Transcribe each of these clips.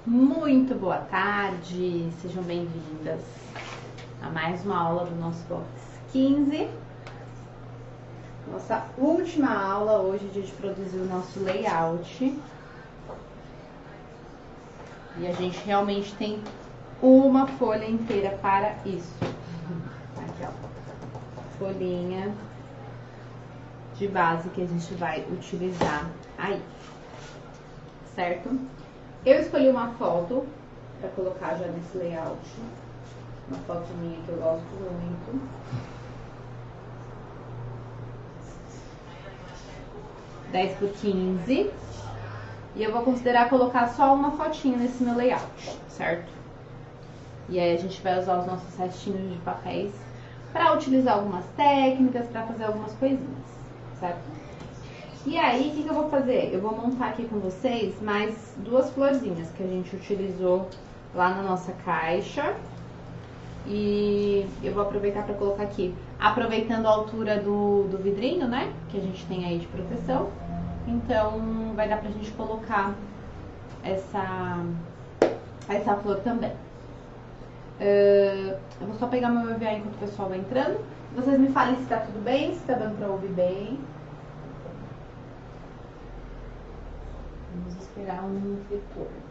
Muito boa tarde, sejam bem-vindas a mais uma aula do nosso Box 15. Nossa última aula hoje, a gente produziu o nosso layout. E a gente realmente tem uma folha inteira para isso. Aqui, ó. Folhinha de base que a gente vai utilizar aí, certo? Eu escolhi uma foto para colocar já nesse layout. Uma foto minha que eu gosto muito. (10 por 15). E eu vou considerar colocar só uma fotinha nesse meu layout, certo? E aí a gente vai usar os nossos restinhos de papéis para utilizar algumas técnicas, para fazer algumas coisinhas, certo? E aí, o que eu vou fazer? Eu vou montar aqui com vocês mais duas florzinhas que a gente utilizou lá na nossa caixa. E eu vou aproveitar para colocar aqui, aproveitando a altura do vidrinho, né? Que a gente tem aí de proteção. Então, vai dar pra gente colocar essa flor também. Eu vou só pegar meu EVA enquanto o pessoal vai entrando. Vocês me falem se tá tudo bem, se tá dando pra ouvir bem. Vamos esperar um retorno.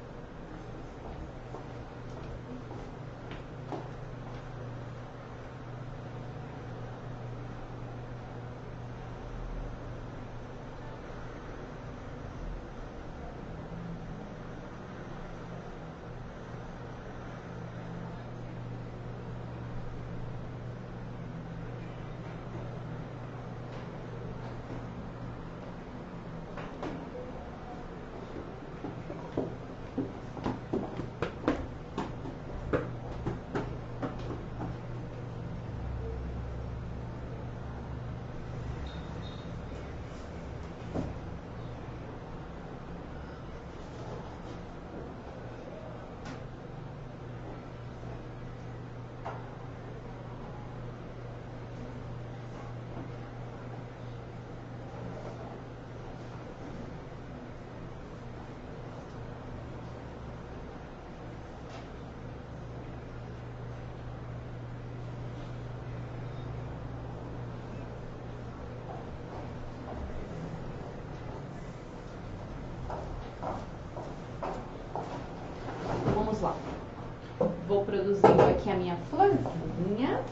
Vamos lá. Vou produzindo aqui a minha florzinha.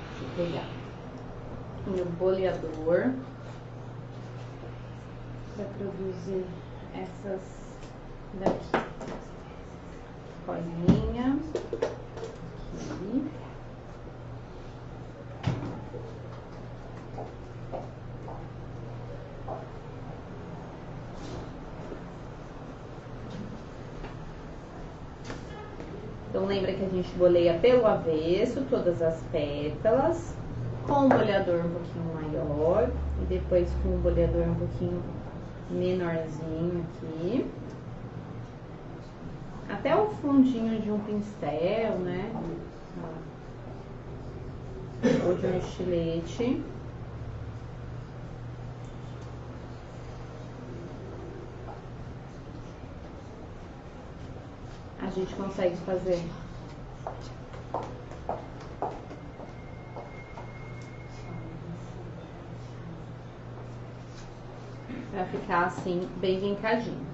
Deixa eu pegar meu boleador para produzir essas daqui. Colinha. Aqui. Então, lembra que a gente boleia pelo avesso todas as pétalas, com um boleador um pouquinho maior e depois com um boleador um pouquinho menorzinho aqui. Até o fundinho de um pincel, né? Ou de um estilete. A gente consegue fazer. Pra ficar assim, bem vincadinho.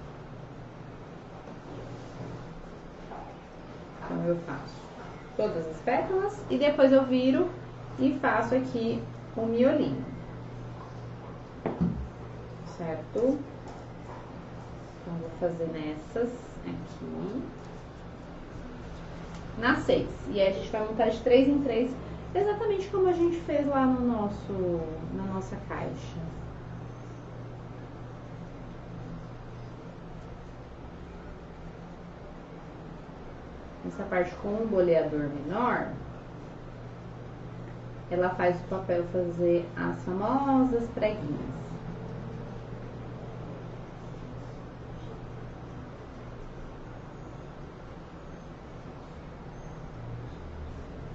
Então, eu faço todas as pétalas e depois eu viro e faço aqui o miolinho. Certo? Então, vou fazer nessas aqui. Na 6. E aí a gente vai montar de 3 em 3, exatamente como a gente fez lá na nossa caixa. Essa parte com um boleador menor, ela faz o papel fazer as famosas preguinhas.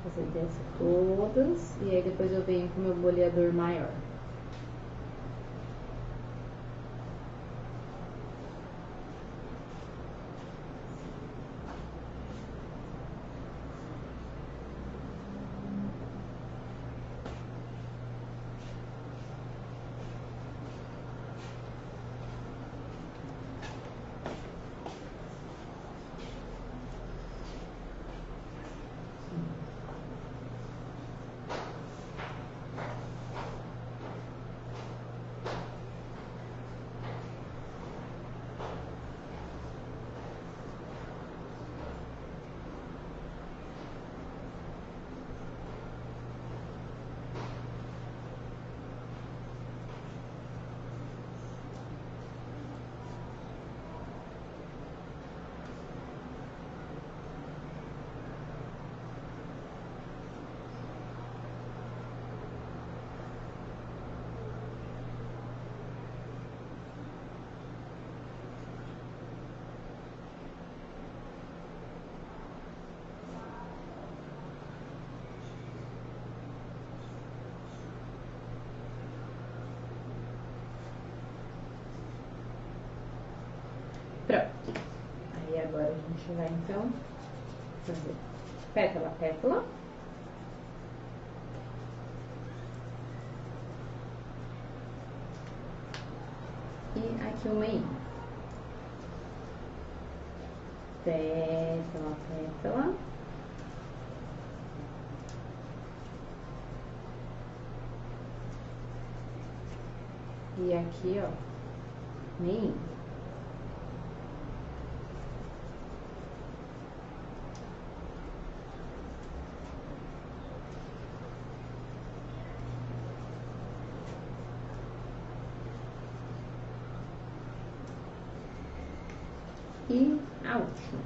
fazer dessas todas e aí depois eu venho com o meu boleador maior. Pronto. Aí agora a gente vai então fazer pétala a pétala. E aqui o meio. Pétala a pétala. E aqui, ó, meio. E a última.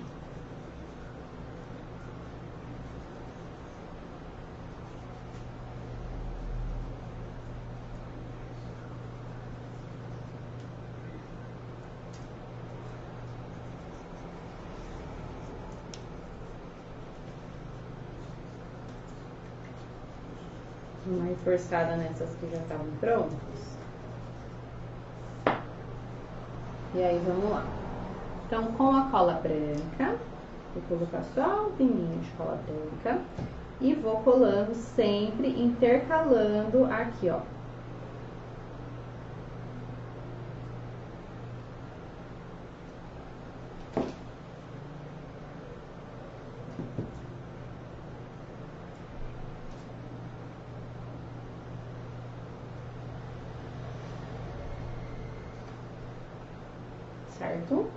Uma reforçada nessas que já estavam prontas. E aí, vamos lá. Então, com a cola branca, vou colocar só um pinguinho de cola branca e vou colando sempre, intercalando aqui, ó. Certo?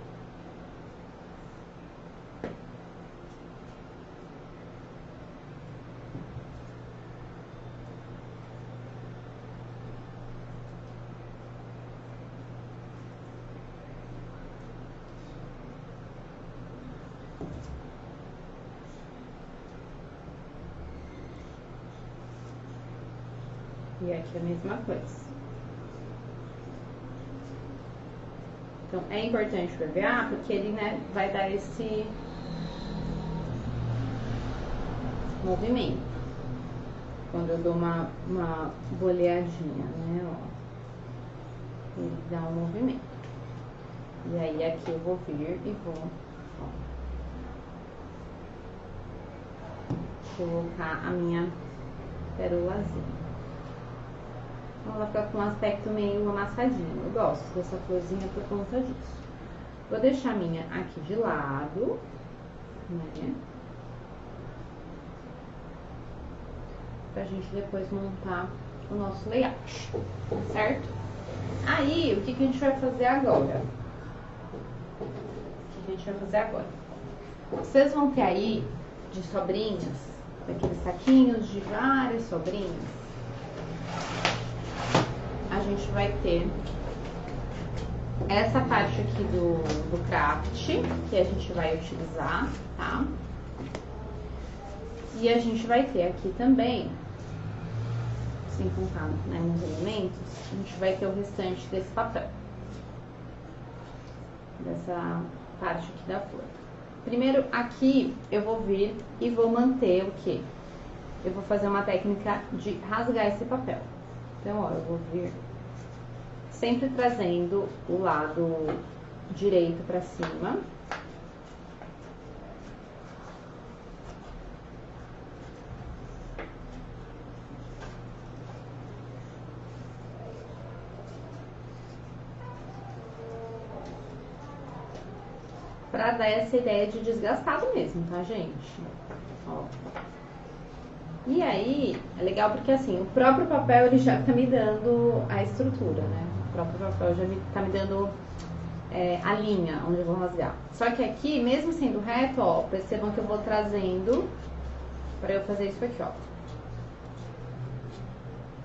E aqui a mesma coisa. Então, é importante o EVA porque ele, né, vai dar esse movimento. Quando eu dou uma boleadinha, né, ó. Ele dá um movimento. E aí, aqui eu vou vir e vou, ó, colocar a minha perolazinha. Ela fica com um aspecto meio amassadinho. Eu gosto dessa florzinha por conta disso. Vou deixar a minha aqui de lado, né? Pra gente depois montar o nosso layout, certo? Aí, o que a gente vai fazer agora? Vocês vão ter aí de sobrinhas, daqueles saquinhos de várias sobrinhas. A gente vai ter essa parte aqui do craft, que a gente vai utilizar, tá? E a gente vai ter aqui também, sem contar, né, nos elementos, a gente vai ter o restante desse papel. Dessa parte aqui da flor. Primeiro, aqui eu vou vir e vou manter o quê? eu vou fazer uma técnica de rasgar esse papel. Então, ó, eu vou vir sempre trazendo o lado direito pra cima. Pra dar essa ideia de desgastado mesmo, tá, gente? Ó. E aí, é legal porque assim, o próprio papel ele já tá me dando a estrutura, né? O próprio papel já tá me dando a linha onde eu vou rasgar. Só que aqui, mesmo sendo reto, ó, percebam que eu vou trazendo pra eu fazer isso aqui, ó.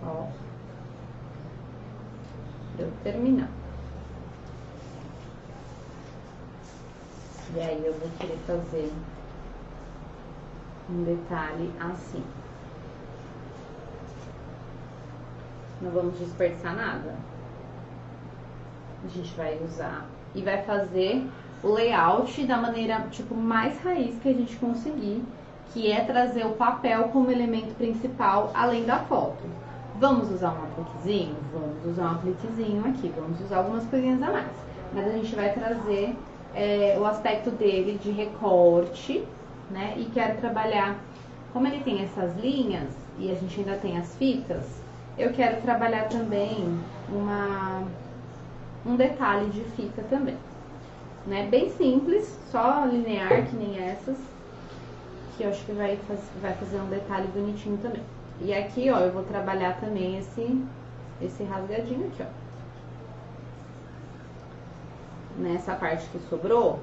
Ó. Pra eu terminar. E aí eu vou querer fazer um detalhe assim. Não vamos dispersar nada. A gente vai usar e vai fazer o layout da maneira, tipo, mais raiz que a gente conseguir, que é trazer o papel como elemento principal, além da foto. Vamos usar um apliquezinho? Vamos usar um apliquezinho aqui, vamos usar algumas coisinhas a mais. Mas a gente vai trazer o aspecto dele de recorte, né? E quero trabalhar, como ele tem essas linhas e a gente ainda tem as fitas, eu quero trabalhar também um detalhe de fita também, né? Bem simples, só linear, que nem essas, que eu acho que vai fazer um detalhe bonitinho também. E aqui, ó, eu vou trabalhar também esse rasgadinho aqui, ó. Nessa parte que sobrou,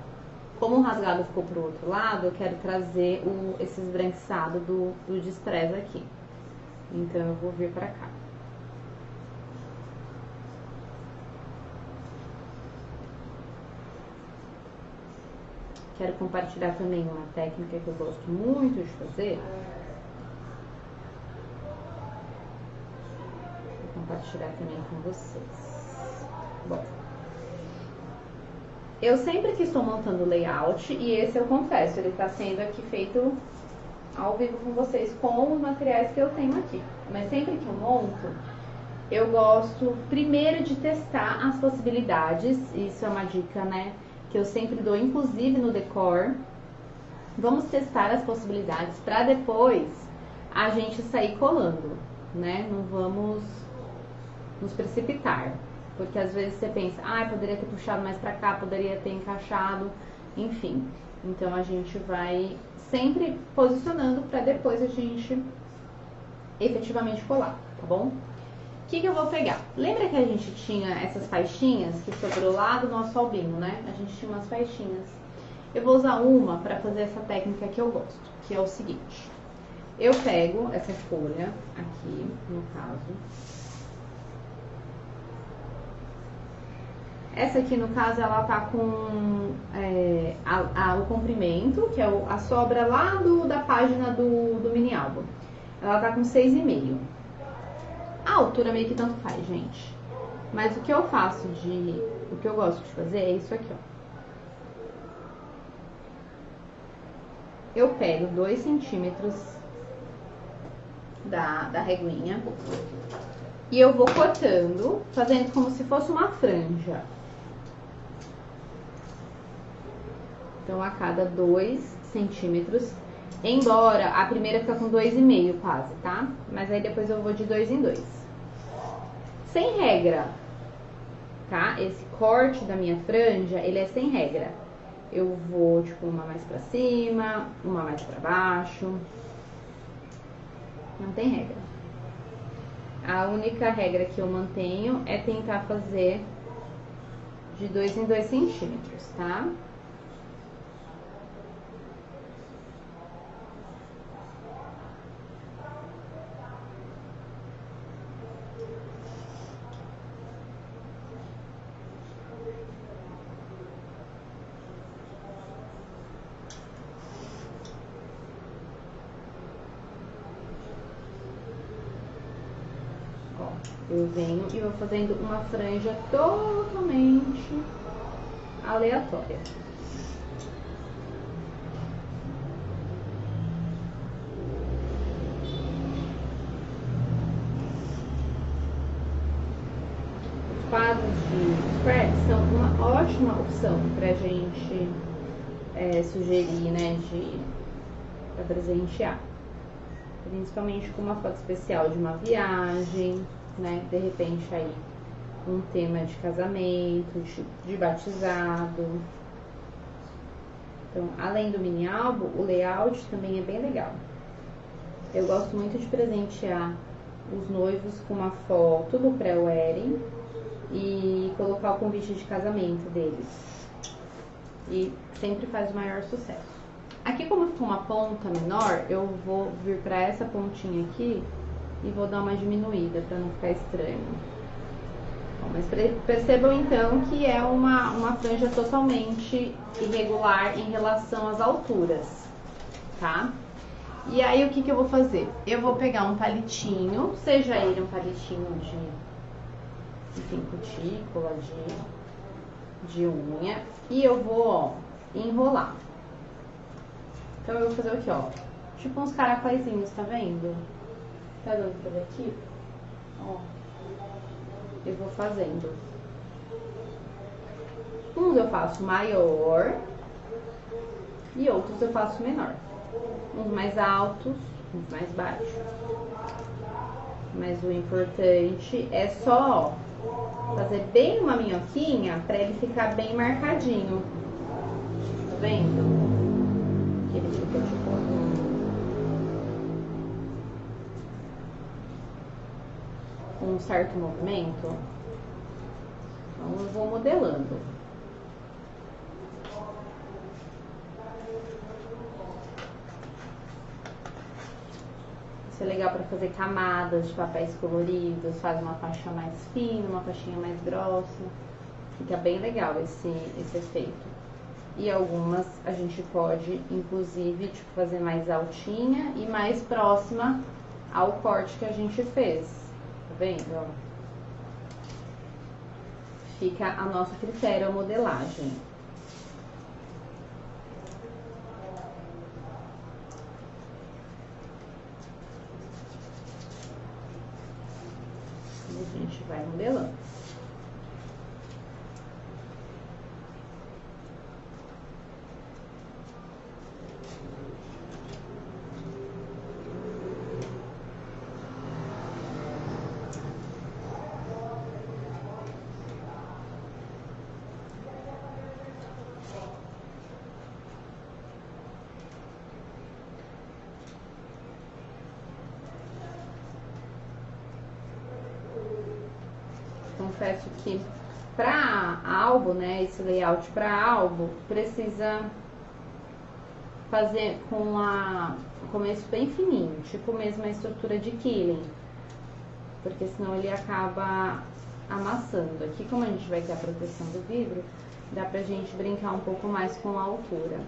como o rasgado ficou pro outro lado, eu quero trazer esse esbranquiçado do distress aqui. Então, eu vou vir pra cá. Quero compartilhar também uma técnica que eu gosto muito de fazer. Vou compartilhar também com vocês. Bom, eu sempre que estou montando o layout, e esse eu confesso, ele está sendo aqui feito ao vivo com vocês com os materiais que eu tenho aqui. Mas sempre que eu monto, eu gosto primeiro de testar as possibilidades. Isso é uma dica, né, que eu sempre dou, inclusive no decor. Vamos testar as possibilidades para depois a gente sair colando, né? Não vamos nos precipitar. Porque às vezes você pensa, poderia ter puxado mais pra cá, poderia ter encaixado, enfim. Então a gente vai sempre posicionando pra depois a gente efetivamente colar, tá bom? O que eu vou pegar? Lembra que a gente tinha essas faixinhas que sobrou lá do nosso albino, né? A gente tinha umas faixinhas. Eu vou usar uma pra fazer essa técnica que eu gosto, que é o seguinte. Eu pego essa folha aqui, no caso. Essa aqui, no caso, ela tá com o comprimento, que é a sobra lá da página do mini álbum. Ela tá com 6,5. A altura meio que tanto faz, gente. Mas o que eu faço o que eu gosto de fazer é isso aqui, ó. Eu pego 2 centímetros da reguinha e eu vou cortando, fazendo como se fosse uma franja. Então, a cada 2 centímetros, embora a primeira fica com 2,5 quase, tá? Mas aí depois eu vou de 2 em 2. Sem regra, tá? Esse corte da minha franja, ele é sem regra. Eu vou, tipo, uma mais pra cima, uma mais pra baixo. Não tem regra. A única regra que eu mantenho é tentar fazer de 2 em 2 centímetros, tá? Eu venho e vou fazendo uma franja totalmente aleatória. de scraps são uma ótima opção pra gente sugerir, né, pra presentear. Principalmente com uma foto especial de uma viagem, né, de repente aí um tema de casamento, de batizado. Então, além do mini álbum, o layout também é bem legal. Eu gosto muito de presentear os noivos com uma foto do pré-wedding e colocar o convite de casamento deles. E sempre faz o maior sucesso. Aqui, como ficou uma ponta menor, eu vou vir pra essa pontinha aqui e vou dar uma diminuída pra não ficar estranho. Bom, mas percebam então que é uma franja totalmente irregular em relação às alturas, tá? E aí, o que eu vou fazer? Eu vou pegar um palitinho, seja ele um palitinho enfim, cutícula, de unha, e eu vou, ó, enrolar. Então, eu vou fazer o que, ó? Tipo uns caracóizinhos, tá vendo? Tá dando pra ver aqui? Ó. Eu vou fazendo. Uns eu faço maior e outros eu faço menor. Uns mais altos, uns mais baixos. Mas o importante é só fazer bem uma minhoquinha pra ele ficar bem marcadinho. Tá vendo? Que ele fica tipo um certo movimento. Então eu vou modelando. Isso é legal para fazer camadas de papéis coloridos, faz uma faixa mais fina, uma faixinha mais grossa. Fica bem legal esse efeito. E algumas a gente pode, inclusive, tipo, fazer mais altinha e mais próxima ao corte que a gente fez. Tá vendo? Fica a nosso critério a modelagem. A gente vai modelando. Confesso que para álbum, né, esse layout para álbum, precisa fazer com o começo bem fininho, tipo mesmo a estrutura de quilling, porque senão ele acaba amassando. Aqui, como a gente vai ter a proteção do vidro, dá pra gente brincar um pouco mais com a altura.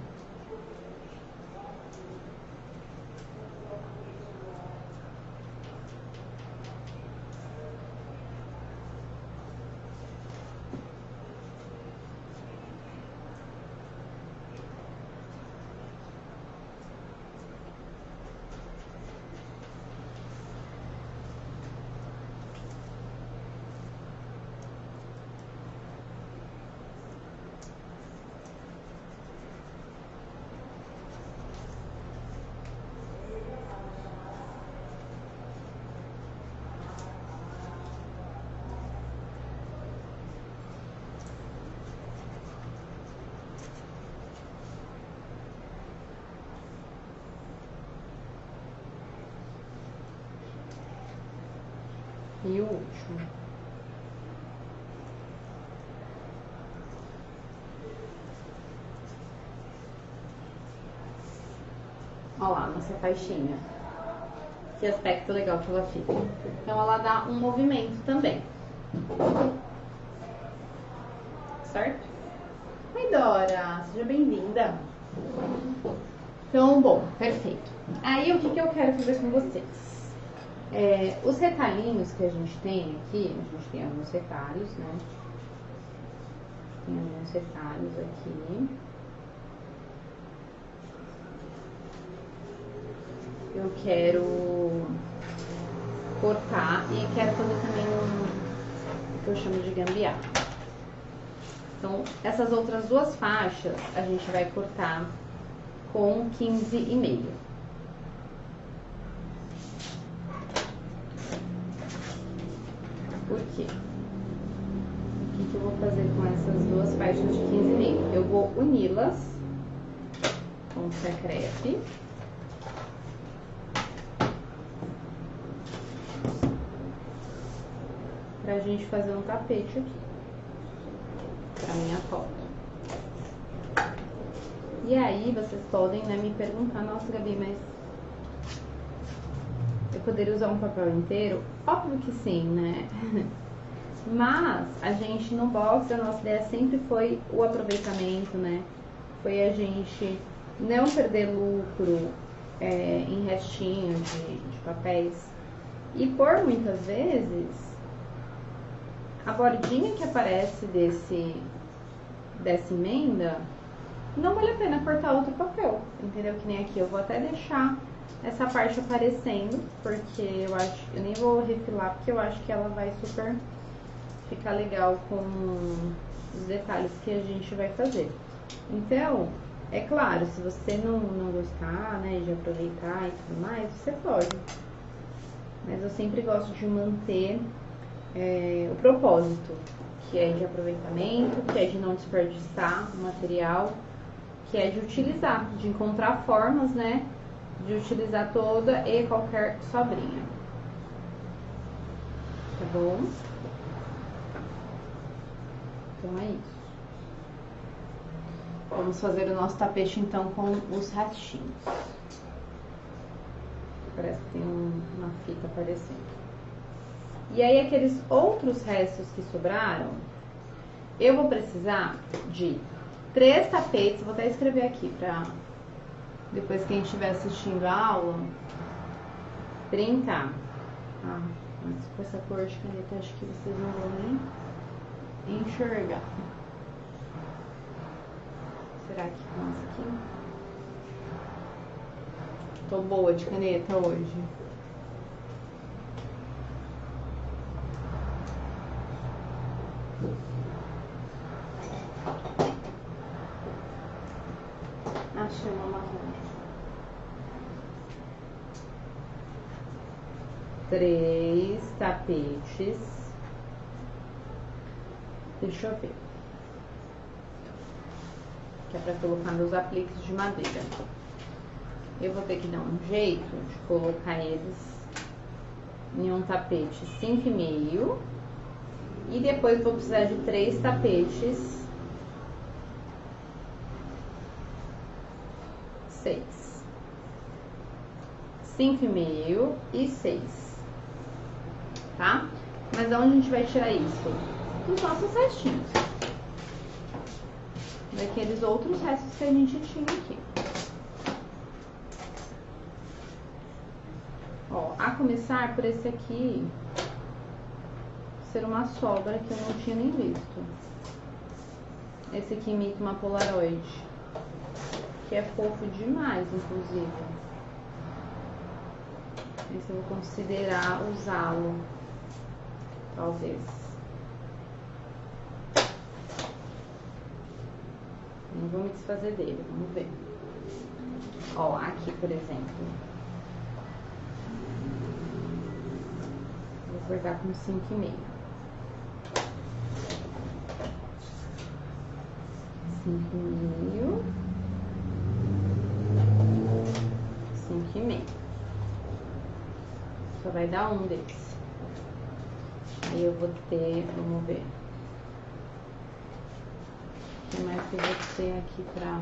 E o último. Olha lá, nossa faixinha. Que aspecto legal que ela fica. Então ela dá um movimento também. Certo? Oi, Dora, seja bem-vinda. Então, bom, perfeito. Aí o que eu quero fazer com vocês? Os retalhinhos que a gente tem aqui, a gente tem alguns retalhos, né? Tem alguns retalhos aqui. Eu quero cortar e quero fazer também que eu chamo de gambiarra. Então, essas outras duas faixas a gente vai cortar com 15,5. Por quê? O que eu vou fazer com essas duas faixas de 15,5? Eu vou uni-las com crepe. Pra gente fazer um tapete aqui. Pra minha foto. E aí, vocês podem, né, me perguntar, nossa, Gabi, mas eu poderia usar um papel inteiro? Óbvio que sim, né? Mas a gente no box, a nossa ideia sempre foi o aproveitamento, né? Foi a gente não perder lucro em restinho de papéis. E por muitas vezes, a bordinha que aparece dessa emenda, não vale a pena cortar outro papel, entendeu? Que nem aqui, eu vou até deixar essa parte aparecendo, porque eu nem vou refilar, porque eu acho que ela vai super ficar legal com os detalhes que a gente vai fazer. Então, é claro, se você não gostar, né, de aproveitar e tudo mais, você pode. Mas eu sempre gosto de manter o propósito, que é de aproveitamento, que é de não desperdiçar o material, que é de utilizar, de encontrar formas, né, de utilizar toda e qualquer sobrinha. Tá bom? Então é isso. Vamos fazer o nosso tapete então com os restinhos. Parece que tem uma fita aparecendo. E aí aqueles outros restos que sobraram, eu vou precisar de 3 tapetes, vou até escrever aqui pra depois quem estiver assistindo a aula brincar. Ah, mas com essa cor de caneta acho que vocês não vão nem enxergar. Será que com essa aqui? Tô boa de caneta hoje. Achei uma marrom. 3 tapetes. Deixa eu ver. Que é pra colocar meus apliques de madeira. Eu vou ter que dar um jeito de colocar eles em um tapete 5,5. E depois vou precisar de 3 tapetes 6. 5,5 e 6. Tá? Mas aonde a gente vai tirar isso? Dos nossos restinhos. Daqueles outros restos que a gente tinha aqui. Ó, a começar por esse aqui ser uma sobra que eu não tinha nem visto. Esse aqui imita uma Polaroid, que é fofo demais, inclusive. Esse eu vou considerar usá-lo, talvez. Não vou me desfazer dele, vamos ver. Ó, aqui, por exemplo. Vou cortar com 5,5. 5,5. 5,5. Só vai dar um desses. Aí eu vou ter, vamos ver. O que mais que eu vou ter aqui pra...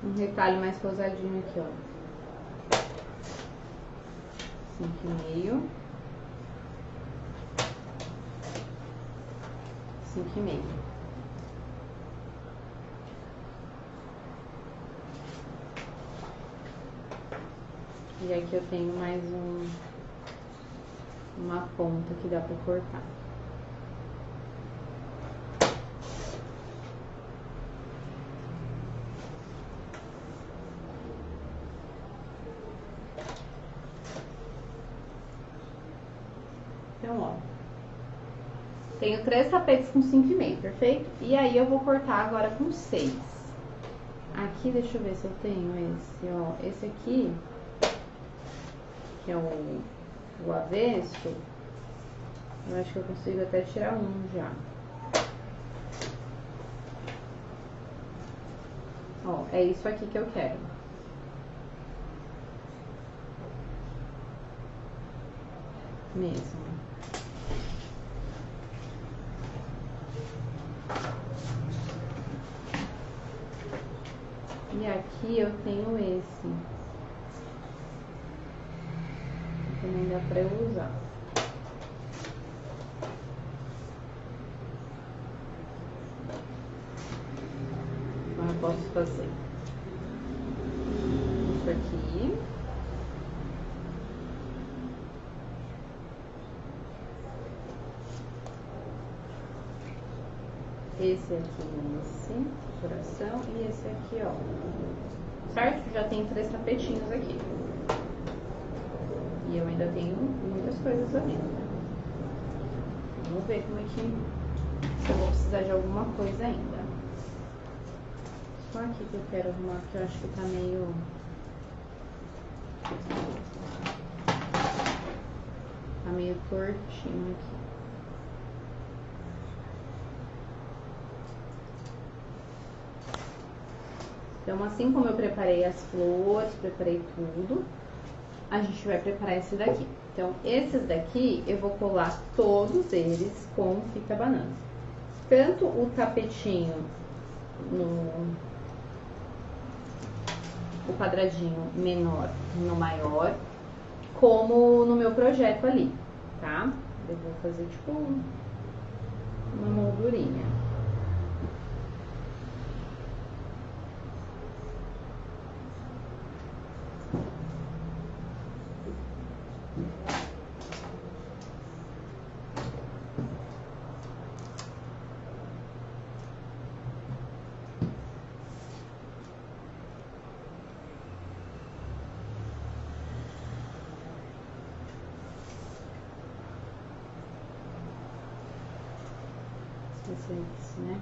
Um retalho mais rosadinho aqui, ó. 5,5. 5,5. E aqui eu tenho mais uma ponta que dá pra cortar. Então, ó, tenho 3 tapetes com 5,5, perfeito? E aí eu vou cortar agora com 6. Aqui, deixa eu ver se eu tenho esse, ó. Esse aqui, que é o avesso, eu acho que eu consigo até tirar um já. Ó, é isso aqui que eu quero. Mesmo. E aqui eu tenho esse. Também dá pra eu usar. Então eu posso fazer isso aqui. Esse aqui nesse coração e esse aqui, ó. Certo? Já tem 3 tapetinhos aqui. E eu ainda tenho muitas coisas ali. Vamos ver como é que... se eu vou precisar de alguma coisa ainda. Só aqui que eu quero arrumar, que eu acho que tá meio... tá meio tortinho aqui. Então, assim como eu preparei as flores, preparei tudo, a gente vai preparar esse daqui. Então, esses daqui eu vou colar todos eles com fita banana. Tanto o tapetinho no o quadradinho menor no maior, como no meu projeto ali, tá? Eu vou fazer tipo uma moldurinha. Esse, né?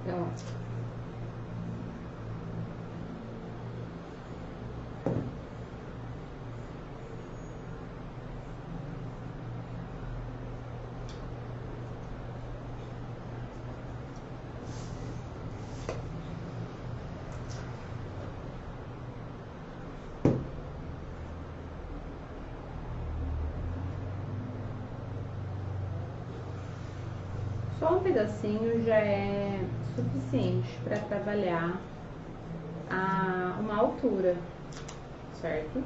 Então, só um pedacinho já é suficiente para trabalhar uma altura, certo?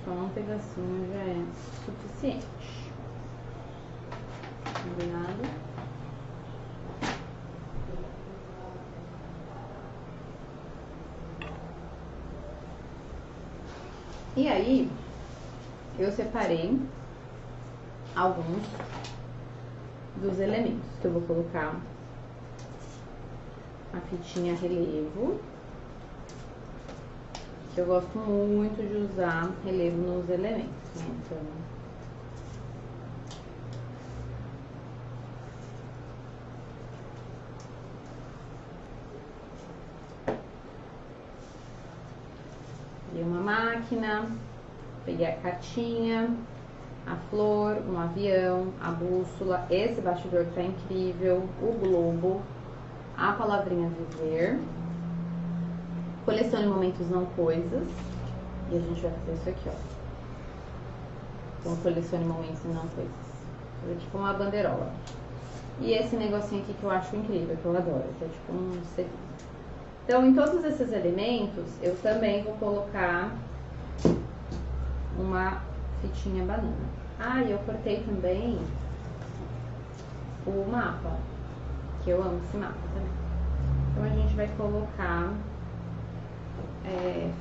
Só um pedacinho já é suficiente. Combinado? E aí, eu separei alguns dos elementos que eu vou colocar a fitinha relevo, que eu gosto muito de usar relevo nos elementos, né? Então, peguei uma máquina, peguei a cartinha, a flor, um avião, a bússola, esse bastidor tá incrível, o globo, a palavrinha viver, colecione momentos não coisas, e a gente vai fazer isso aqui, ó. Então, colecione momentos e não coisas. É tipo uma bandeirola. E esse negocinho aqui que eu acho incrível, que eu adoro, que é tipo um CD. Então, em todos esses elementos, eu também vou colocar uma fitinha banana. Ah, e eu cortei também o mapa, que eu amo esse mapa também. Então, a gente vai colocar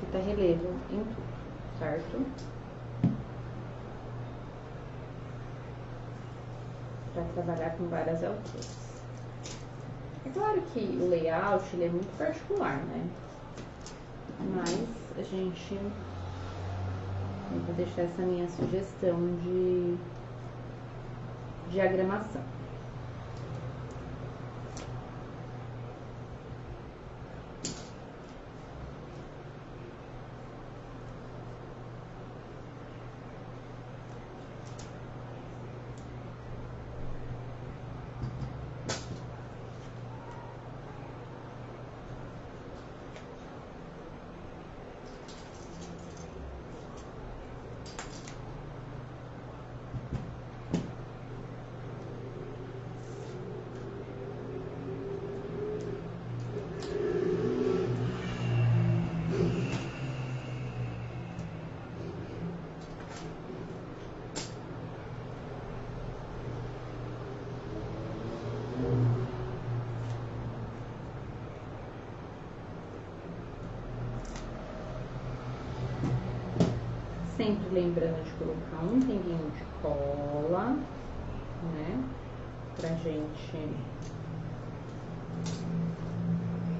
fita relevo em tudo, certo? Para trabalhar com várias alturas. É claro que o layout ele é muito particular, né? Mas a gente... Eu vou deixar essa minha sugestão de diagramação. Sempre lembrando de colocar um pinguinho de cola, né? Pra gente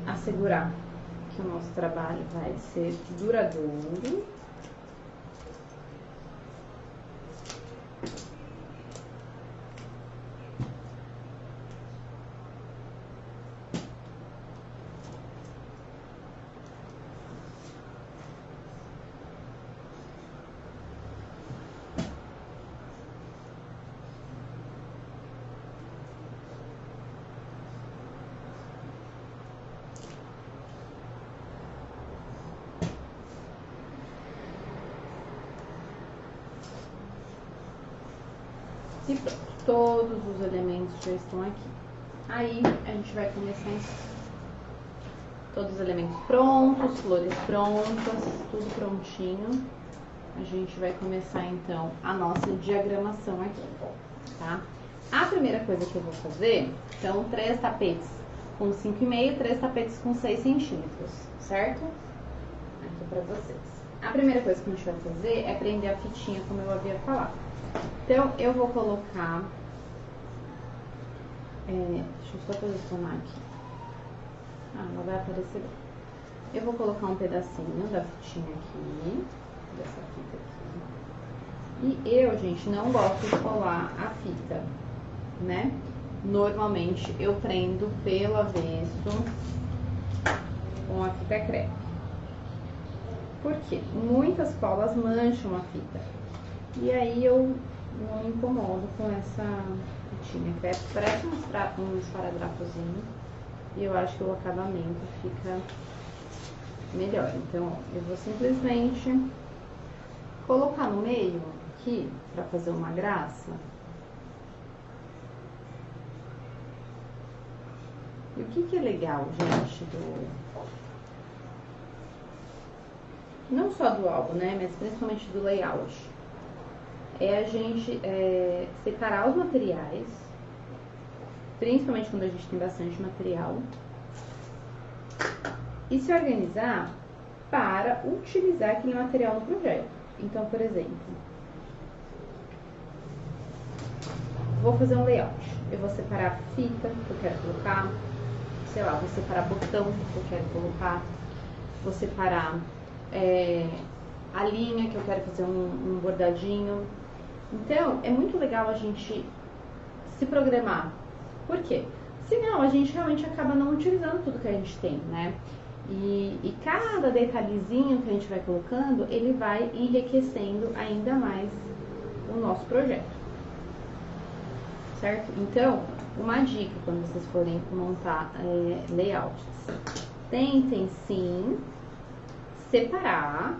assegurar que o nosso trabalho vai ser duradouro. E pronto, todos os elementos já estão aqui. Aí a gente vai começar todos os elementos prontos, flores prontas, tudo prontinho. A gente vai começar então a nossa diagramação aqui, tá? A primeira coisa que eu vou fazer são 3 tapetes com 5,5, 3 tapetes com 6 centímetros, certo? Aqui pra vocês. A primeira coisa que a gente vai fazer é prender a fitinha, como eu havia falado. Então, eu vou colocar... deixa eu só posicionar aqui. Ela vai aparecer bem. Eu vou colocar um pedacinho da fitinha aqui, dessa fita aqui. E eu, gente, não gosto de colar a fita, né? Normalmente, eu prendo pelo avesso com a fita crepe. Por quê? Muitas colas mancham a fita. E aí eu não me incomodo com essa fitinha crepe. Parece um esparadrapozinho. E eu acho que o acabamento fica melhor. Então, ó, eu vou simplesmente colocar no meio aqui, pra fazer uma graça. E o que é legal, gente, não só do álbum, né, mas principalmente do layout, é a gente separar os materiais, principalmente quando a gente tem bastante material, e se organizar para utilizar aquele material no projeto. Então, por exemplo, vou fazer um layout, eu vou separar a fita que eu quero colocar, sei lá, vou separar botão que eu quero colocar, vou separar a linha que eu quero fazer um bordadinho. Então, é muito legal a gente se programar. Por quê? Senão, a gente realmente acaba não utilizando tudo que a gente tem, né? E cada detalhezinho que a gente vai colocando, ele vai enriquecendo ainda mais o nosso projeto. Certo? Então, uma dica quando vocês forem montar layouts. Tentem, sim, separar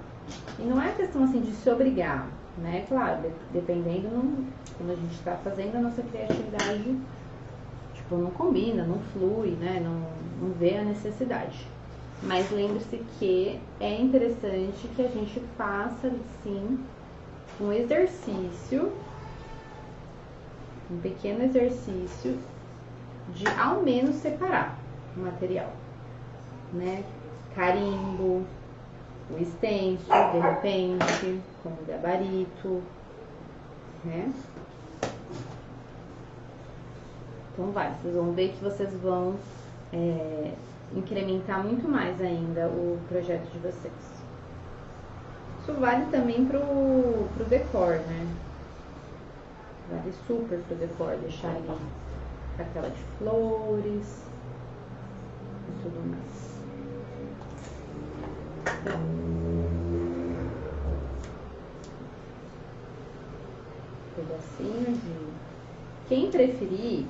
E não é questão assim de se obrigar, né? Claro, dependendo, quando a gente está fazendo a nossa criatividade, tipo, não combina, não flui, né? Não vê a necessidade. Mas lembre-se que é interessante que a gente faça, sim, um exercício, um pequeno exercício de ao menos separar o material, né? Carimbo, o stencil, de repente, com o gabarito, né? Então vocês vão ver que vocês vão incrementar muito mais ainda o projeto de vocês. Isso vale também pro decor, né? Vale super pro decor, deixar ali a tela de flores e tudo mais. Pedacinho de... Quem preferir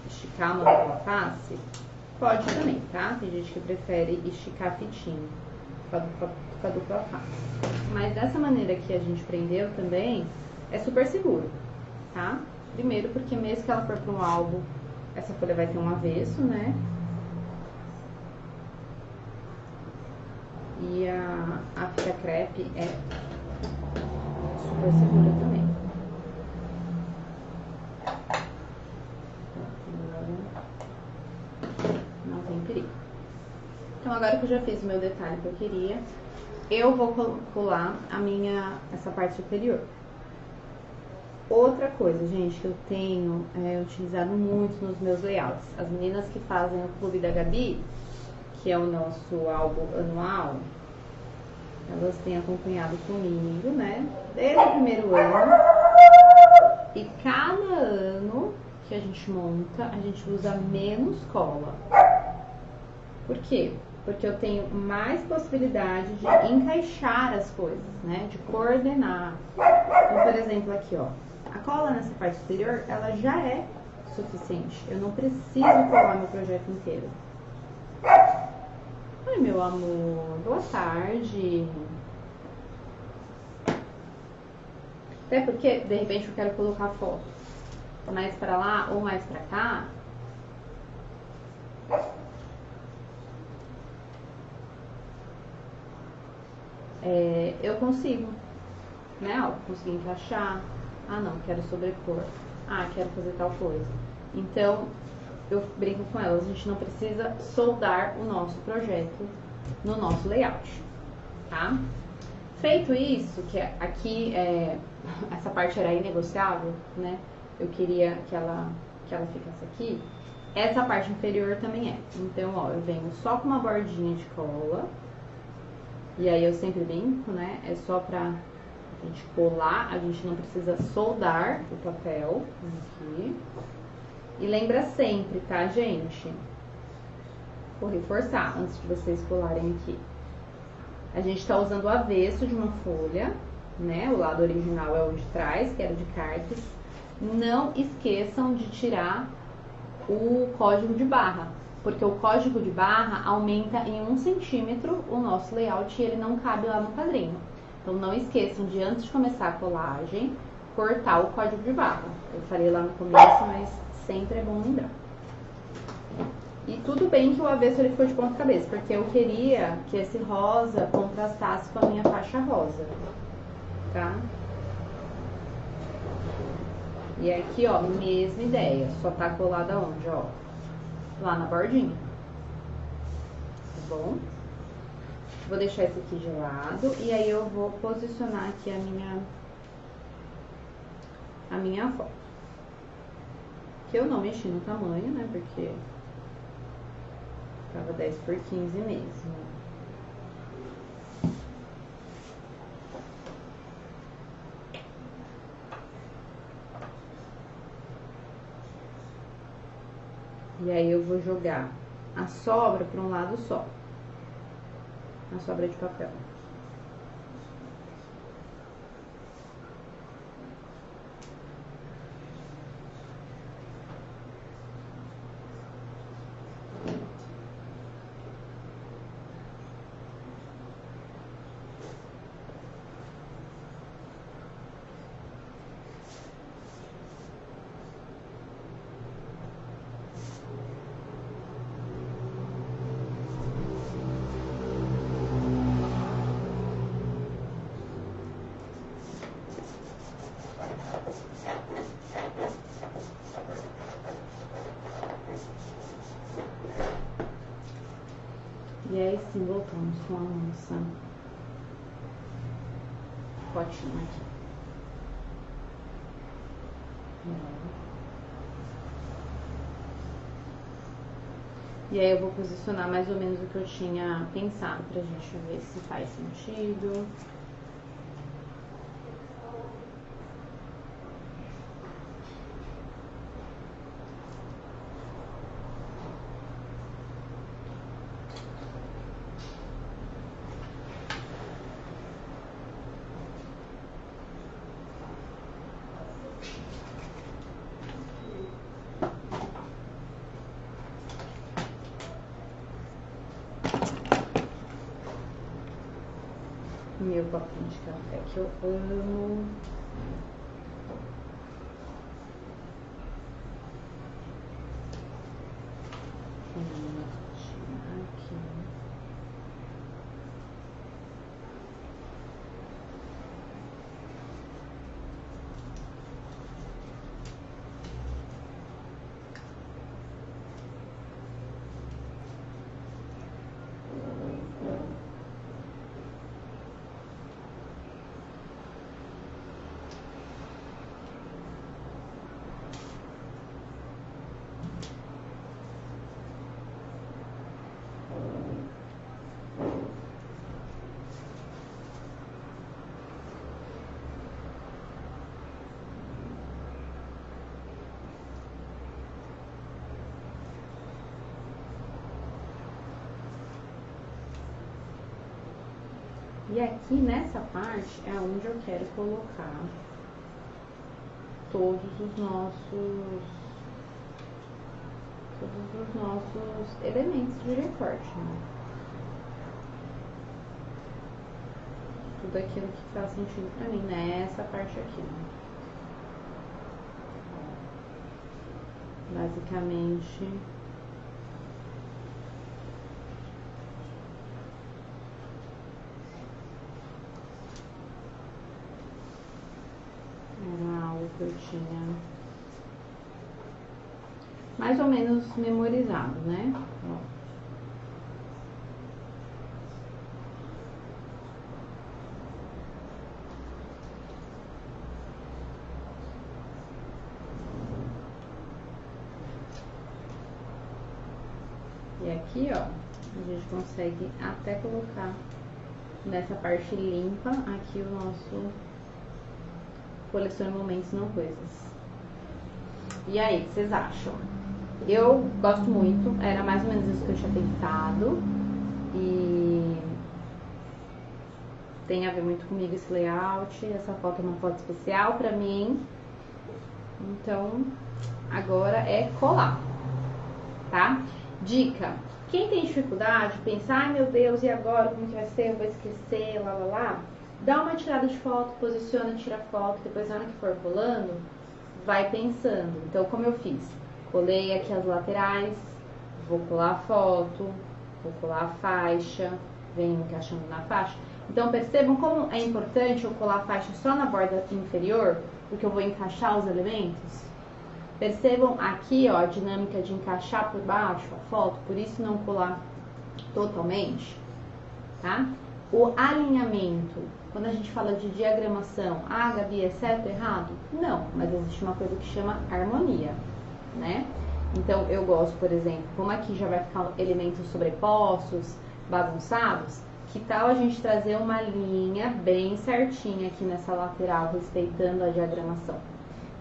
esticar uma dupla face, pode também, tá? Tem gente que prefere esticar fitinho com a dupla face. Mas dessa maneira que a gente prendeu também, é super seguro, tá? Primeiro porque mesmo que ela for para um álbum, essa folha vai ter um avesso, né? E a fita crepe é super segura também. Não tem perigo. Então agora que eu já fiz o meu detalhe que eu queria, eu vou colar essa parte superior. Outra coisa, gente, que eu tenho utilizado muito nos meus layouts. As meninas que fazem o Clube da Gabi, que é o nosso álbum anual, elas têm acompanhado comigo, né? Desde o primeiro ano. E cada ano que a gente monta, a gente usa menos cola. Por quê? Porque eu tenho mais possibilidade de encaixar as coisas, né? De coordenar. Então, por exemplo, aqui, ó. A cola nessa parte superior, ela já é suficiente. Eu não preciso colar meu projeto inteiro. Oi, meu amor. Boa tarde. Até porque, de repente, eu quero colocar foto mais pra lá ou mais pra cá. Eu consigo, né? Ó, consegui encaixar. Ah, não, quero sobrepor. Ah, quero fazer tal coisa. Então, eu brinco com elas, a gente não precisa soldar o nosso projeto no nosso layout, tá? Feito isso, que aqui essa parte era inegociável, né? Eu queria que ela ficasse aqui. Essa parte inferior também é. Então, ó, eu venho só com uma bordinha de cola. E aí eu sempre brinco, né? É só pra gente colar, a gente não precisa soldar o papel aqui. E lembra sempre, tá, gente? Vou reforçar antes de vocês colarem aqui. A gente tá usando o avesso de uma folha, né? O lado original é o de trás, que era de cartas. Não esqueçam de tirar o código de barra, porque o código de barra aumenta em 1 centímetro o nosso layout e ele não cabe lá no quadrinho. Então não esqueçam de, antes de começar a colagem, cortar o código de barra. Eu falei lá no começo, mas sempre é bom lembrar. E tudo bem que o avesso ele ficou de ponta cabeça, porque eu queria que esse rosa contrastasse com a minha faixa rosa, tá? E aqui, ó, mesma ideia, só tá colada onde, ó? Lá na bordinha, tá bom? Vou deixar esse aqui de lado e aí eu vou posicionar aqui a minha foto. Que eu não mexi no tamanho, né, porque tava 10 por 15 mesmo. E aí eu vou jogar a sobra para um lado só. A sobra de papel. aí sim voltamos com a nossa potinha aqui. E aí eu vou posicionar mais ou menos o que eu tinha pensado pra gente ver se faz sentido. Meu copinho de café que eu amo. Aqui. E aqui nessa parte é onde eu quero colocar todos os nossos elementos de recorte, né? Tudo aquilo que faz sentido pra mim nessa parte aqui, né? Basicamente, era algo que eu tinha mais ou menos memorizado, né? Ó. E aqui, ó, a gente consegue até colocar nessa parte limpa aqui o nosso colecione momentos, não coisas. E aí, o que vocês acham? Eu gosto muito, era mais ou menos isso que eu tinha pensado. E tem a ver muito comigo esse layout. Essa foto é uma foto especial pra mim. Então, agora é colar, tá? Dica: quem tem dificuldade, pensa, ai meu Deus, e agora, como que vai ser, eu vou esquecer, lá, lá, lá. Dá uma tirada de foto, posiciona, tira foto, depois na hora que for colando, vai pensando. Então, como eu fiz? Colei aqui as laterais, vou colar a foto, vou colar a faixa, venho encaixando na faixa. Então, percebam como é importante eu colar a faixa só na borda inferior, porque eu vou encaixar os elementos. Percebam aqui, ó, a dinâmica de encaixar por baixo a foto, por isso não colar totalmente, tá? O alinhamento, quando a gente fala de diagramação, ah, Gabi, é certo ou errado? Não, mas existe uma coisa que chama harmonia, né? Então, eu gosto, por exemplo, como aqui já vai ficar elementos sobrepostos, bagunçados, que tal a gente trazer uma linha bem certinha aqui nessa lateral, respeitando a diagramação?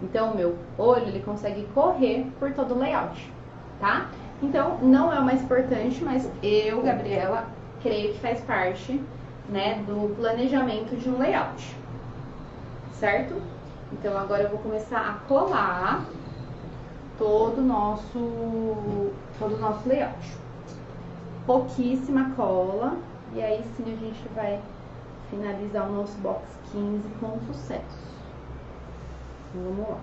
Então, o meu olho, ele consegue correr por todo o layout, tá? Então, não é o mais importante, mas eu, Gabriela, creio que faz parte, né, do planejamento de um layout, certo? Então, agora eu vou começar a colar todo o nosso layout. Pouquíssima cola, e aí sim a gente vai finalizar o nosso box 15 com sucesso. Vamos lá.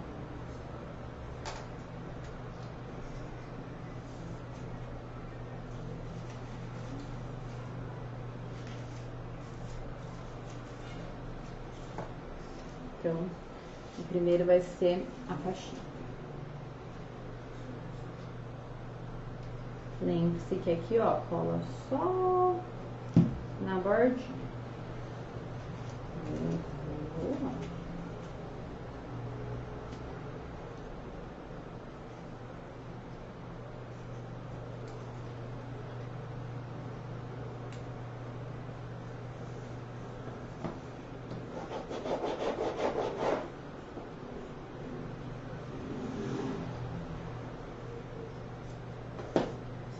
Então, o primeiro vai ser a faixinha. Lembre-se que aqui, ó, cola só na bordinha.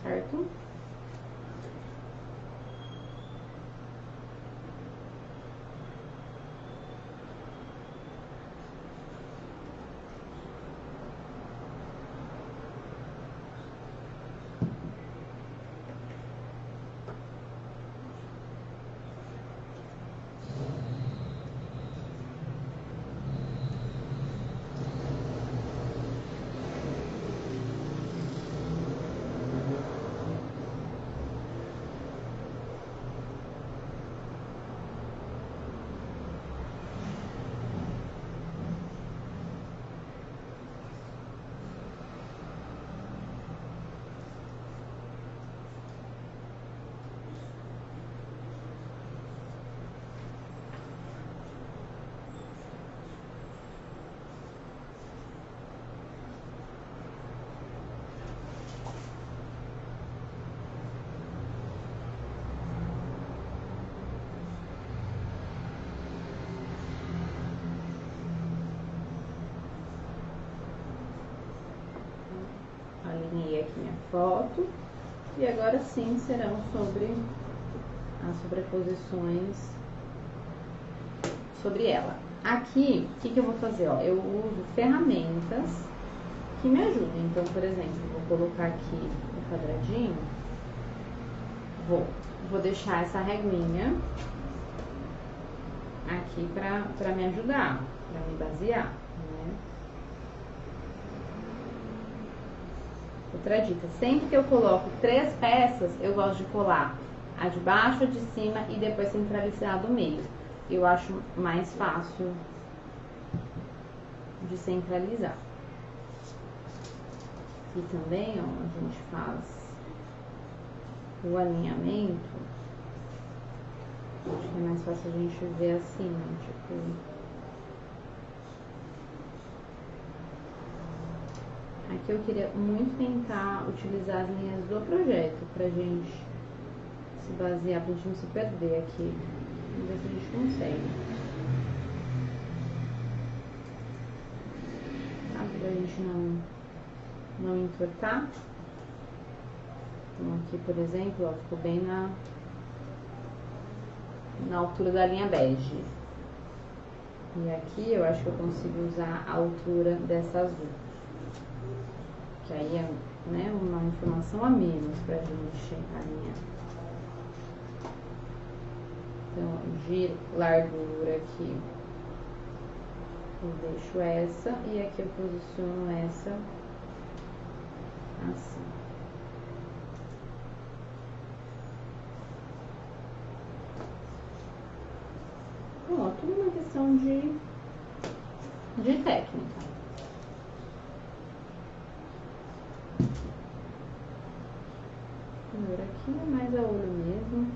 Certo? Alinhei aqui minha foto. E agora sim serão sobre as sobreposições sobre ela. Aqui, o que eu vou fazer? Ó, eu uso ferramentas que me ajudem. Então, por exemplo, eu vou colocar aqui o quadradinho. Vou deixar essa reguinha aqui pra me ajudar, pra me basear, né? Outra dica, sempre que eu coloco 3 peças, eu gosto de colar a de baixo, a de cima e depois centralizar do meio. Eu acho mais fácil de centralizar. E também, ó, a gente faz o alinhamento. Acho que é mais fácil a gente ver assim, né? Tipo... Aqui eu queria muito tentar utilizar as linhas do projeto pra gente se basear, pra gente não se perder aqui. Vamos ver se a gente consegue. Tá? Pra gente não entortar. Então aqui, por exemplo, ó, ficou bem na altura da linha bege. E aqui eu acho que eu consigo usar a altura dessa azul. Que aí é, né, uma informação a menos pra gente alinhar. Então, de largura aqui, eu deixo essa e aqui eu posiciono essa assim. Bom, tudo uma questão de técnica. Por aqui é mais a olho mesmo.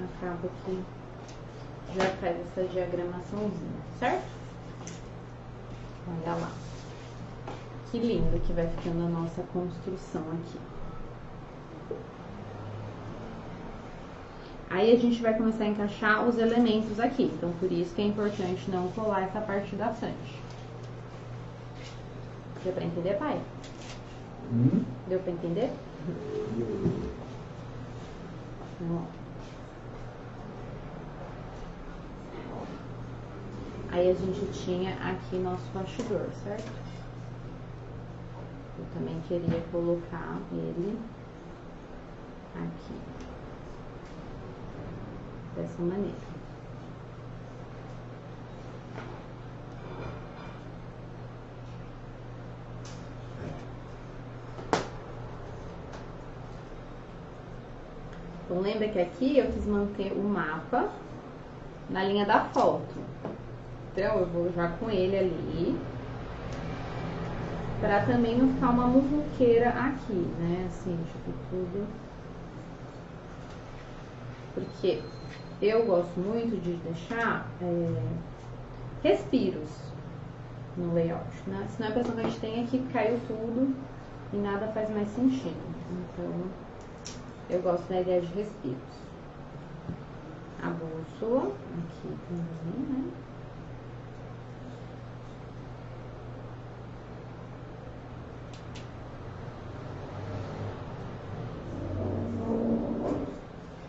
Acaba que já faz essa diagramaçãozinha, certo? Olha lá. Que lindo que vai ficando a nossa construção aqui. Aí a gente vai começar a encaixar os elementos aqui. Então, por isso que é importante não colar essa parte da frente. Deu pra entender, pai? Deu pra entender? Então, ó. Aí a gente tinha aqui nosso bastidor, certo? Eu também queria colocar ele aqui. Dessa maneira. Então, lembra que aqui eu quis manter o mapa na linha da foto. Então, eu vou já com ele ali, pra também não ficar uma muvuqueira aqui, né? Assim, tipo, tudo. Porque eu gosto muito de deixar respiros no layout, né? Senão a impressão que a gente tem é que caiu tudo e nada faz mais sentido. Então, eu gosto da ideia de respiros. A bússola, aqui também, né?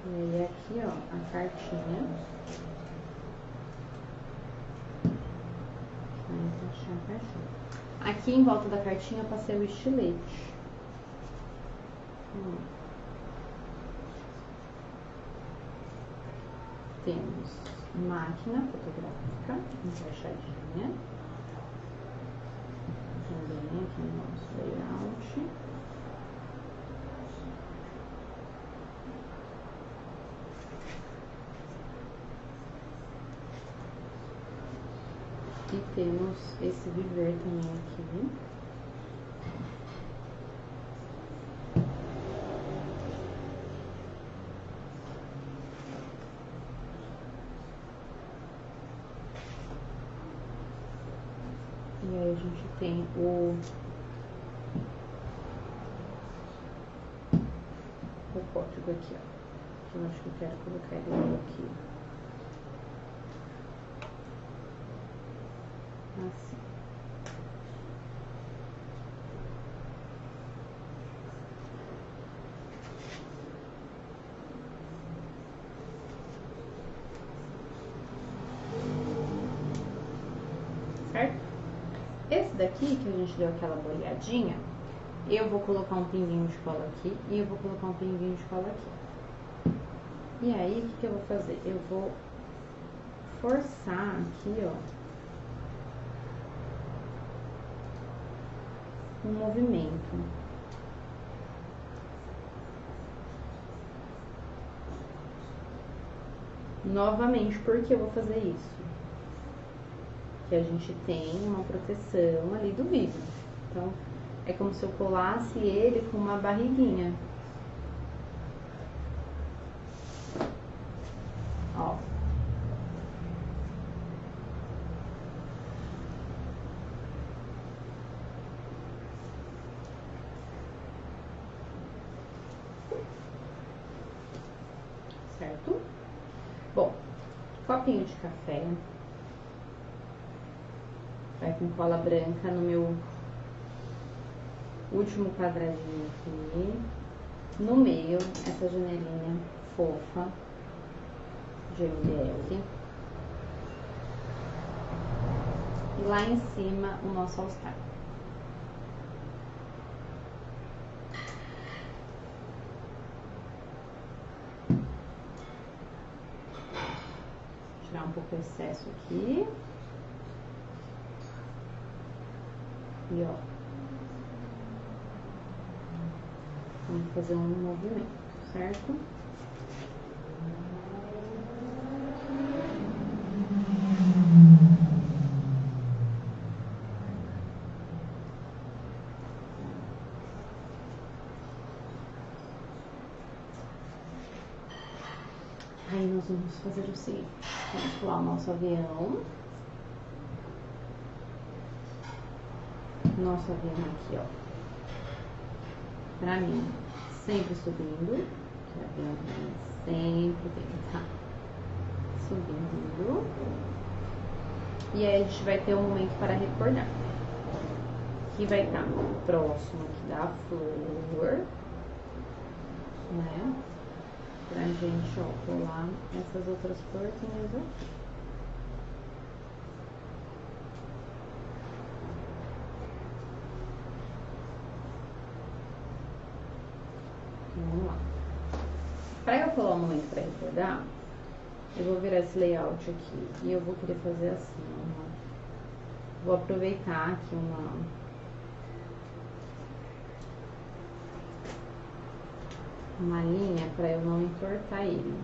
E aí aqui, ó, a cartinha. Vai encaixar a cartinha. Aqui em volta da cartinha eu passei o estilete. Temos máquina fotográfica encaixadinha. Também aqui no nosso layout. E temos esse viver também aqui. E aí a gente tem o código aqui, ó. Que eu acho que eu quero colocar ele aqui. Assim. Certo? Esse daqui, que a gente deu aquela boleadinha, eu vou colocar um pinguinho de cola aqui e eu vou colocar um pinguinho de cola aqui. E aí, o que eu vou fazer? Eu vou forçar aqui, ó, um movimento. Novamente, por que eu vou fazer isso? Que a gente tem uma proteção ali do vidro. Então, é como se eu colasse ele com uma barriguinha. Ó. Certo? Bom, copinho de café. Vai com cola branca no meu último quadradinho aqui. No meio, essa janelinha fofa de MDF. E lá em cima, o nosso All-Star. Tirar um pouco o excesso aqui. E ó, vamos fazer um movimento, certo? Aí nós vamos fazer o seguinte, vamos pular o nosso avião. Nosso avião aqui, ó. Pra mim, sempre subindo. Que o avião sempre vem, tá? Subindo. E aí a gente vai ter um momento para recordar. Que vai estar próximo aqui da flor. Né? Pra gente, ó, colar essas outras florzinhas aqui. Vamos lá. Para eu colar um momento para recordar, eu vou virar esse layout aqui e eu vou querer fazer assim, ó. Vou aproveitar aqui uma linha para eu não entortar ele.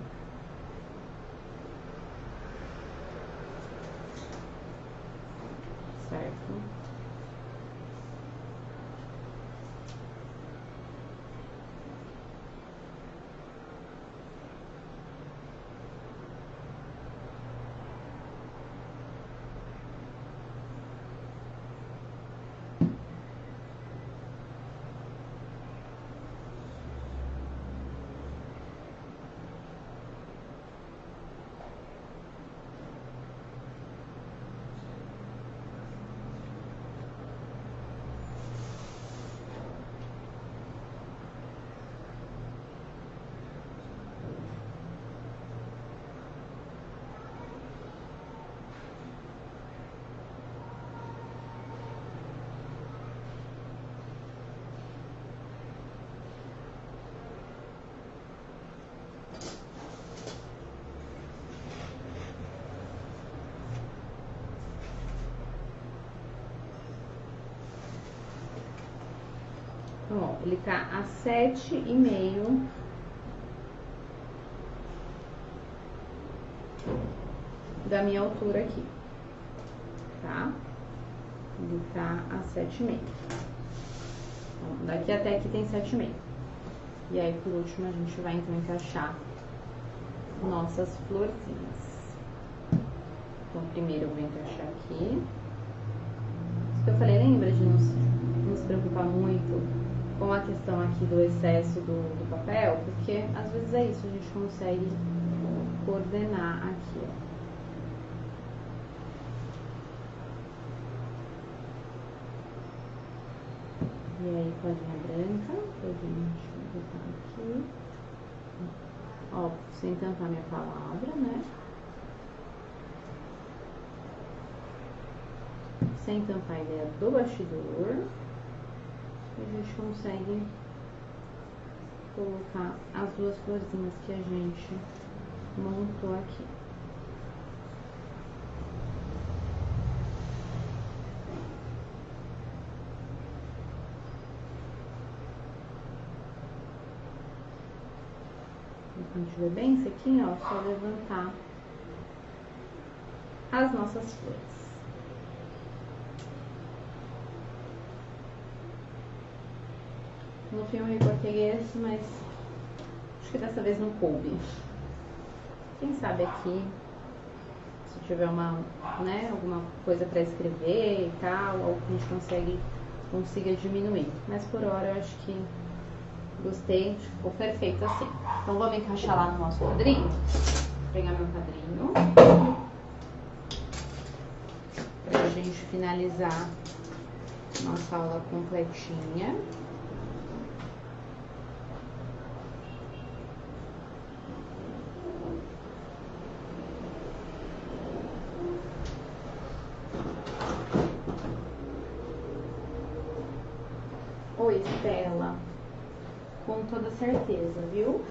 Então, ó, ele tá a 7,5 da minha altura aqui, tá? Ele tá a 7,5. Então, daqui até aqui tem 7,5. E aí, por último, a gente vai, então, encaixar nossas florzinhas. Então, primeiro eu vou encaixar aqui. Isso que eu falei, lembra de não se preocupar muito com a questão aqui do excesso do papel, porque às vezes é isso, a gente consegue coordenar aqui, ó. E aí, colinha branca, pra gente botar aqui. Ó, sem tampar minha palavra, né? Sem tampar a ideia do bastidor. A gente consegue colocar as duas florzinhas que a gente montou aqui. Quando a gente vê bem isso aqui, ó, só levantar as nossas flores. No filme eu recortei esse, mas acho que dessa vez não coube. Quem sabe aqui, se tiver alguma coisa pra escrever e tal, algo que a gente consiga diminuir. Mas por hora eu acho que gostei, ficou perfeito assim. Então vamos encaixar lá no nosso quadrinho. Vou pegar meu quadrinho pra gente finalizar nossa aula completinha. Oi, Estela. Com toda certeza, viu?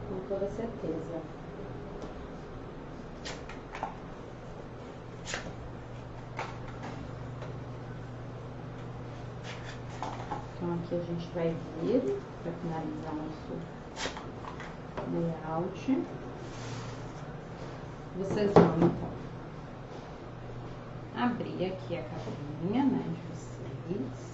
Com toda certeza. Então, aqui a gente vai vir para finalizar nosso layout. Vocês vão, então, abrir aqui a capinha, né, de vocês.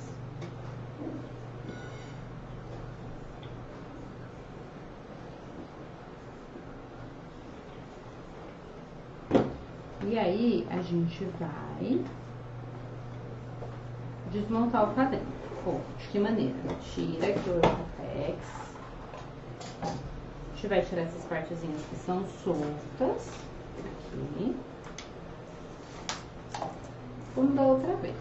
E aí, a gente vai desmontar o quadrinho. Bom, de que maneira? Tira aqui o Orcatex. A gente vai tirar essas partezinhas que são soltas. Aqui. Como da outra vez.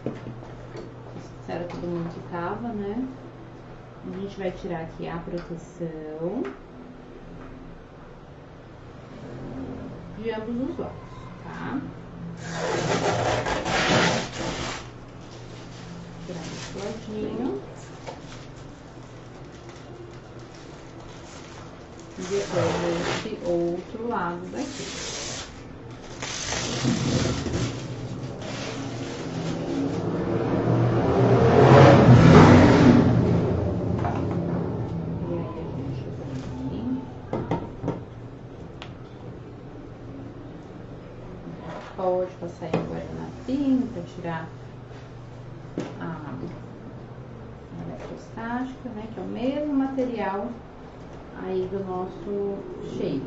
Isso era todo mundo que tava, né? A gente vai tirar aqui a proteção de ambos os lados, tá? Tirar esse ladinho. E depois esse outro lado daqui. Pode passar aí agora na pinta para tirar a eletrostática, né? Que é o mesmo material aí do nosso shake.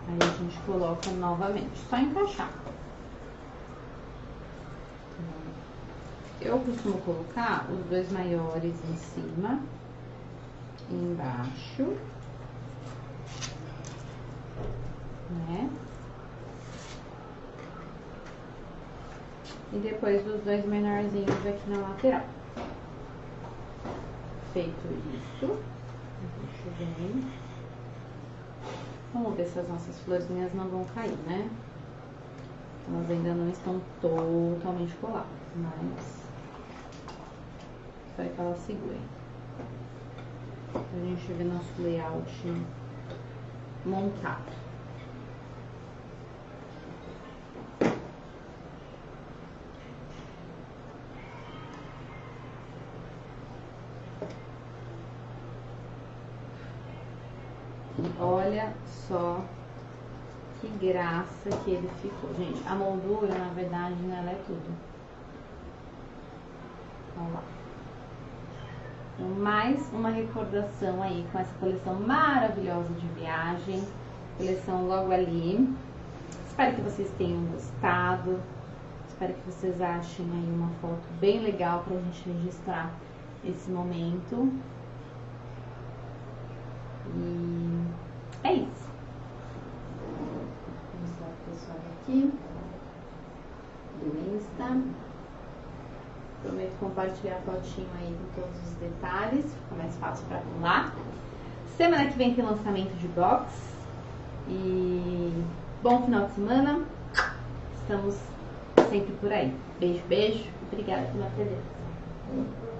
Aí a gente coloca novamente, só encaixar. Eu costumo colocar os dois maiores em cima e embaixo, né? E depois os dois menorzinhos aqui na lateral. Feito isso, a gente vem Vamos ver se as nossas florzinhas não vão cair, né? Elas ainda não estão totalmente coladas, mas espero que elas segurem. Pra gente ver nosso layout montado. Olha só que graça que ele ficou. Gente, a moldura, na verdade, né, ela é tudo. Olha lá. Então, mais uma recordação aí com essa coleção maravilhosa de viagem. Coleção logo ali. Espero que vocês tenham gostado. Espero que vocês achem aí uma foto bem legal pra gente registrar esse momento. E é isso. Vou mostrar pro pessoal aqui do Insta. Prometo compartilhar a fotinho aí com todos os detalhes, fica mais fácil para pular. Semana que vem tem lançamento de box. E bom final de semana. Estamos sempre por aí. Beijo, beijo. Obrigada pela presença.